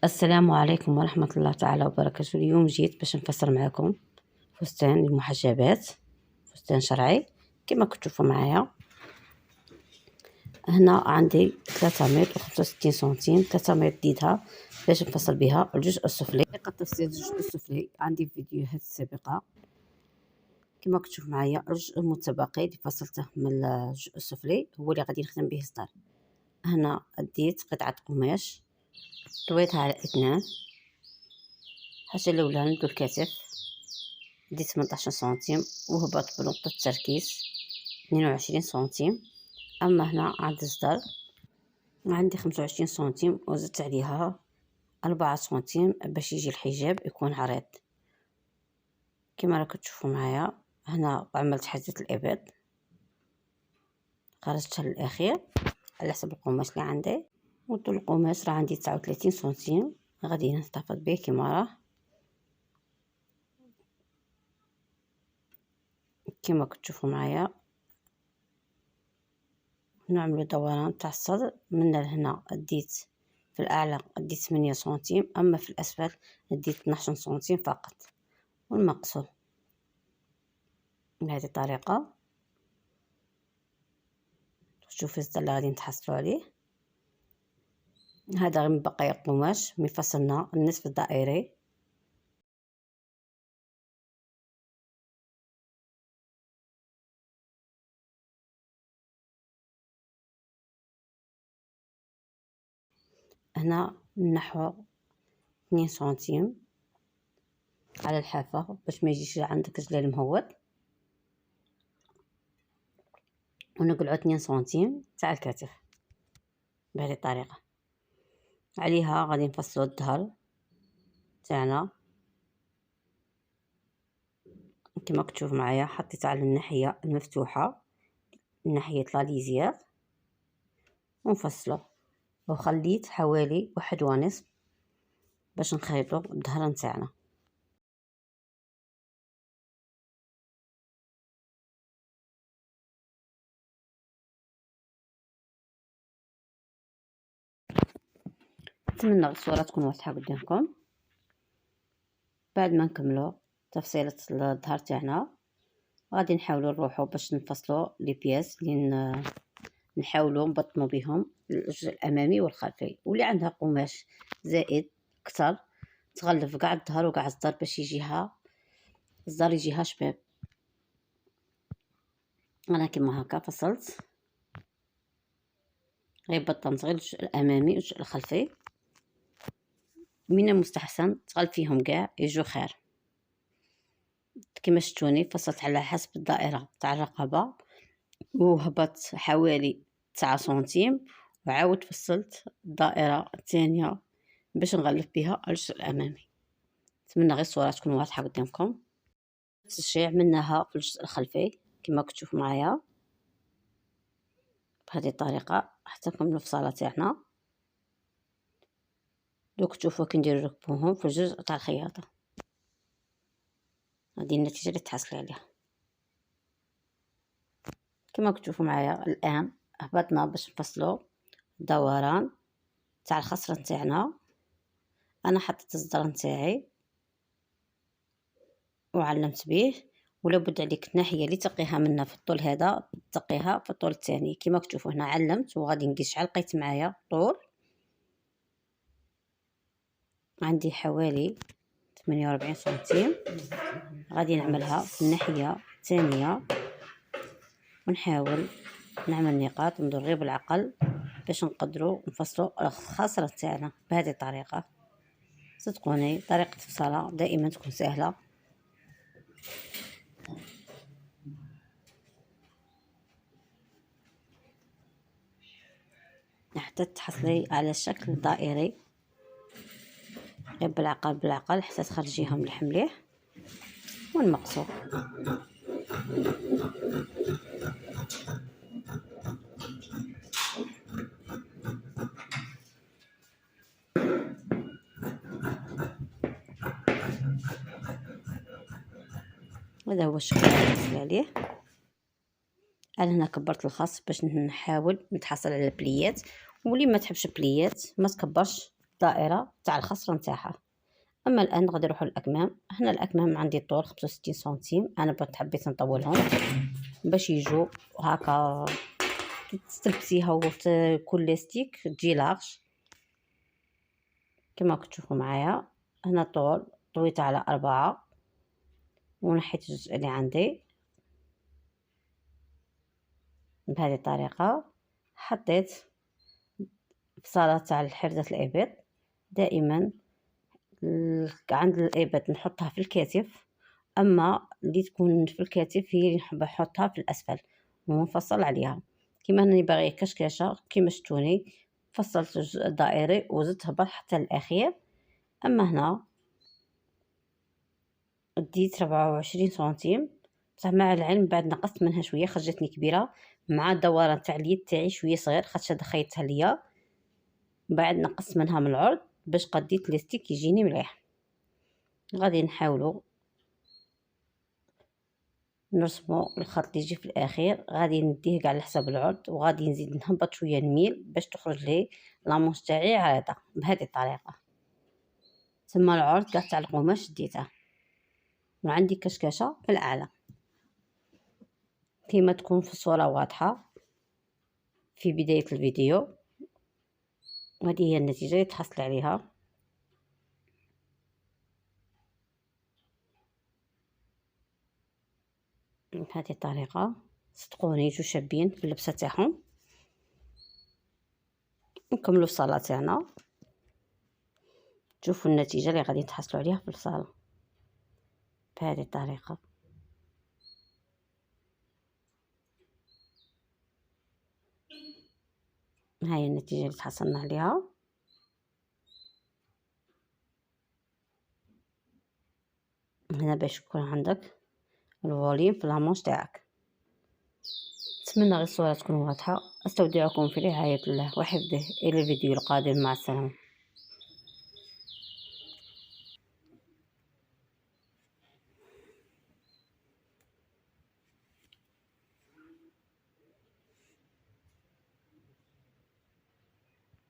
السلام عليكم ورحمة الله تعالى وبركاته. اليوم جيت باش نفسر معكم فستان المحجبات، فستان شرعي كما كتشوفوا معايا. هنا عندي 3 متر و65 سنتيم، 3 متر ديتها باش نفصل بها الجزء السفلي. طريقة تفصيل الجزء السفلي عندي في فيديوهات سابقة كما كتشوف معايا. الجزء المتبقي اللي فصلته من الجزء السفلي هو اللي غادي نخدم به الصدر. هنا ديت قطعة قماش طويتها على 2. الحاجة الأولى ندو الكتف، ديت 18 سنتيم وهبط بنقطة تركيز 22 سنتيم. أما هنا عند الصدر عندي 25 سنتيم وزدت عليها 4 سنتيم باش يجي الحجاب يكون عريض كما راكم تشوفوا معايا. هنا عملت حزة الإبط، خرجتها للأخير على حسب القماش اللي عندي. وطول القماش راه عندي 39 سنتيم، غادي نحتفظ به كما راه كما كتشوفوا معايا. نعملو دوران تاع الصدر من هنا. اديت في الاعلى اديت 8 سنتيم، اما في الاسفل اديت 12 سنتيم فقط. والمقص بهذه الطريقه. شوفوا الزر اللي غادي نتحصلوا عليه. هذا غير من بقايا القماش ملي فصلنا النصف الدائري. هنا نحو 2 سنتيم على الحافه باش ما يجيش عندك جلال مهود، ونقلعو 2 سنتيم تاع الكتف بهذه الطريقه. عليها غادي نفصلو الظهر تاعنا كما كتشوف معايا. حطيت على الناحيه المفتوحه ناحيه لاليزيير ونفصلو، وخليت حوالي 1.5 باش نخيطو الظهر نتاعنا. نتمنى الصوره تكون واضحه قدامكم. بعد ما نكملو تفصيله الظهر تاعنا غادي نحاولوا نروحوا باش نفصلوا لي بياس اللي نحاولوا نبطنوا بهم الجزء الامامي والخلفي. واللي عندها قماش زائد كتر تغلف كاع الظهر وكاع الصدر باش يجيها الزر يجيها شباب. انا كما هكا فصلت، غير بطنت غير الجزء الامامي والجزء الخلفي. من المستحسن تغلف فيهم كاع يجوا خير. كما شفتوني فصلت على حسب الدائره تاع الرقبه وهبط حوالي 9 سنتيم، وعاود فصلت الدائره الثانيه باش نغلف بها الجزء الامامي. نتمنى غير الصوره تكون واضحه قدامكم. نفس الشيء عملناها في الجزء الخلفي كما كتشوفوا معايا بهذه الطريقه حتى نكملوا الفصاله تاعنا. دوك تشوفوا كي ندير ركبوهم في الجزء تاع الخياطه. هذه النتيجه اللي تحصل عليها كما كتشوفوا معايا. الان هبطنا باش نفصلوا الدوران تاع الخصر نتاعنا. انا حطيت الصدر نتاعي وعلمت به، ولا بد عليك الناحيه اللي تقيها منها في الطول هذا تقيها في الطول الثاني كما كتشوفوا هنا. علمت وغادي نقيس على لقيت معايا طول عندي حوالي 48 سنتيم. غادي نعملها في الناحيه الثانيه ونحاول نعمل نقاط ندور غير بالعقل باش نقدروا نفصلوا الخصر تاعنا بهذه الطريقه. صدقوني طريقه الفصاله دائما تكون سهله. حتى تحصلي على شكل دائري غير بالعقل بالعقل حتى تخرجيهم مليح مليح. والمقصود هذا هو الشكل اللي نحصل عليه. انا هنا كبرت الخص باش نحاول نتحصل على البليات، واللي ما تحبش بليات ما تكبرش الدائرة تاع الخصر نتاعها. اما الان غادي نروحوا للاكمام. هنا الاكمام عندي طول 65 سنتيم، انا حبيت نطولهم باش يجوا هكا تستلبسيها وتكون لاستيك تجي لارج كما كتشوفوا معايا. هنا طويت على 4 ونحيت الجزء اللي عندي بهذه الطريقة. حطيت بصالة تاع الحرزة الإبط. دائما عند الإبط نحطها في الكتف، اما اللي تكون في الكتف هي اللي نحب نحطها في الاسفل ومنفصل عليها. كما راني باغيه كشكشه كما شفتوني فصلت الجزء الدائري وزدت هبط حتى الاخير. اما هنا ديت 24 سنتيم بصح مع العلم بعد نقصت منها شويه، خرجتني كبيره مع الدوران تاع اليد تاعي شويه صغير خاطش هذا خيطها ليا. بعد نقصت منها من العرض باش قديت لاستيك يجيني مليح. غادي نحاولوا نرسمو الخط اللي يجي في الاخير، غادي نديه كاع على حساب العرض وغادي نزيد نهبط شويه نميل باش تخرج لي لامونش تاعي عريضه بهذه الطريقه. ثم العرض كاع تاع القماش ديته وعندي كشكشه في الاعلى كما تكون في الصوره واضحه في بدايه الفيديو. وهذه هي النتيجه اللي تحصل عليها. بهذه الطريقه صدقوني يجوا شابين في اللبسه تاعهم. نكملوا الصاله تاعنا، شوفوا النتيجه اللي غادي تحصلوا عليها في الصاله بهذه الطريقه. هاي النتيجه اللي تحصلنا عليها. هنا باش يكون عندك الفوليم في لامونش تاعك. نتمنى غير الصوره تكون واضحه. استودعكم في رعايه الله وحفظه، الى الفيديو القادم، مع السلامه.